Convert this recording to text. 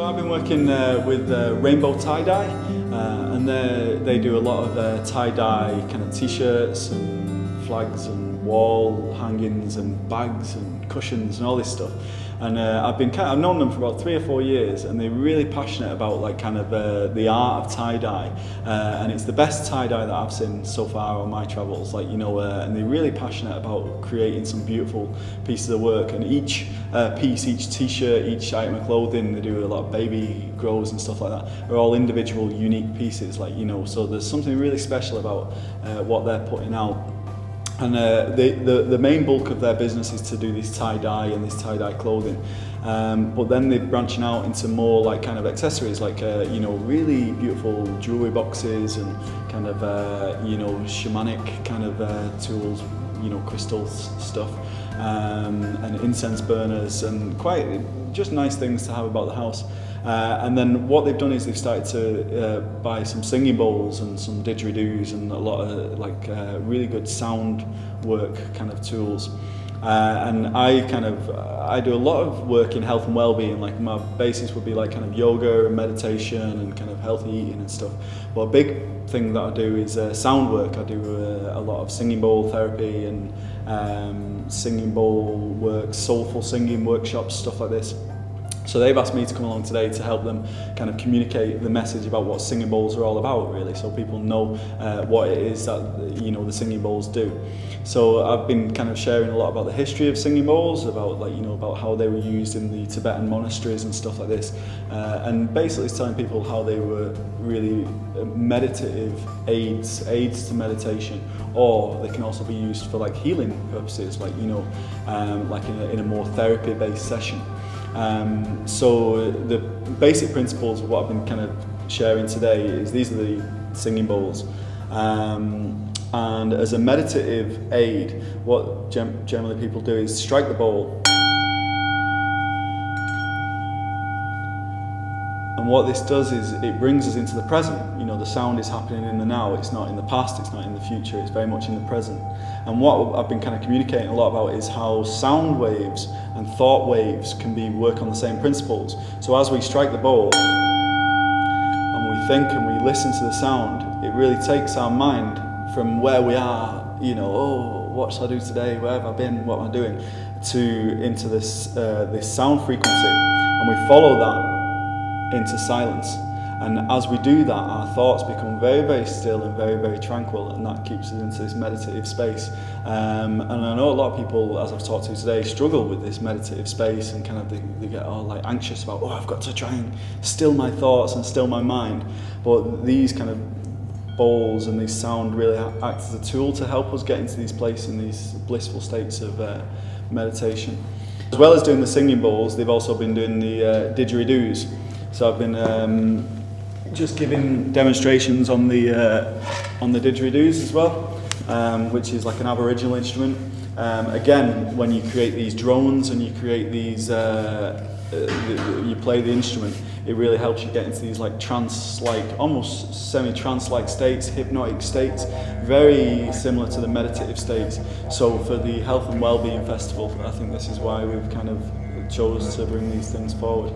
So I've been working with Rainbow Tie-Dye, and they do a lot of tie-dye kind of t-shirts and flags and wall hangings and bags and cushions and all this stuff. And I've known them for about 3 or 4 years, and they're really passionate about like kind of the art of tie-dye, and it's the best tie-dye that I've seen so far on my travels. Like, you know, and they're really passionate about creating some beautiful pieces of work. And each piece, each t-shirt, each item of clothing, they do a lot of baby grows and stuff like that, are all individual, unique pieces. Like, you know, so there's something really special about what they're putting out. And the main bulk of their business is to do this tie-dye and this tie-dye clothing, but then they're branching out into more like kind of accessories, like you know, really beautiful jewelry boxes and kind of you know, shamanic kind of tools, you know, crystals stuff, and incense burners, and quite just nice things to have about the house. And then what they've done is they've started to buy some singing bowls and some didgeridoos and a lot of like really good sound work kind of tools. And I do a lot of work in health and well-being. Like, my basis would be like kind of yoga and meditation and kind of healthy eating and stuff. But a big thing that I do is sound work. I do a lot of singing bowl therapy and singing bowl work, soulful singing workshops, stuff like this. So they've asked me to come along today to help them kind of communicate the message about what singing bowls are all about, really, so people know what it is that, you know, the singing bowls do. So I've been kind of sharing a lot about the history of singing bowls, about, like, you know, about how they were used in the Tibetan monasteries and stuff like this, and basically telling people how they were really meditative aids to meditation, or they can also be used for like healing purposes, like, you know, like in a more therapy-based session. So the basic principles of what I've been kind of sharing today is these are the singing bowls. And as a meditative aid, what generally people do is strike the bowl. And what this does is it brings us into the present. You know, the sound is happening in the now. It's not in the past, it's not in the future, it's very much in the present. And what I've been kind of communicating a lot about is how sound waves and thought waves can work on the same principles. So as we strike the bowl and we think and we listen to the sound, it really takes our mind from where we are, you know, oh, what shall I do today, where have I been, what am I doing, into this sound frequency, and we follow that into silence. And as we do that, our thoughts become very, very still and very, very tranquil, and that keeps us into this meditative space. And I know a lot of people, as I've talked to today, struggle with this meditative space, and kind of they get all like anxious about, oh, I've got to try and still my thoughts and still my mind. But these kind of bowls and these sound really act as a tool to help us get into these places, in these blissful states of meditation. As well as doing the singing bowls, they've also been doing the didgeridoos. So I've been just giving demonstrations on the didgeridoos as well, which is like an Aboriginal instrument. Again, when you create these drones and you create these, you play the instrument, it really helps you get into these like trance-like, almost semi-trance-like states, hypnotic states, very similar to the meditative states. So for the Health and Wellbeing Festival, I think this is why we've kind of chose to bring these things forward.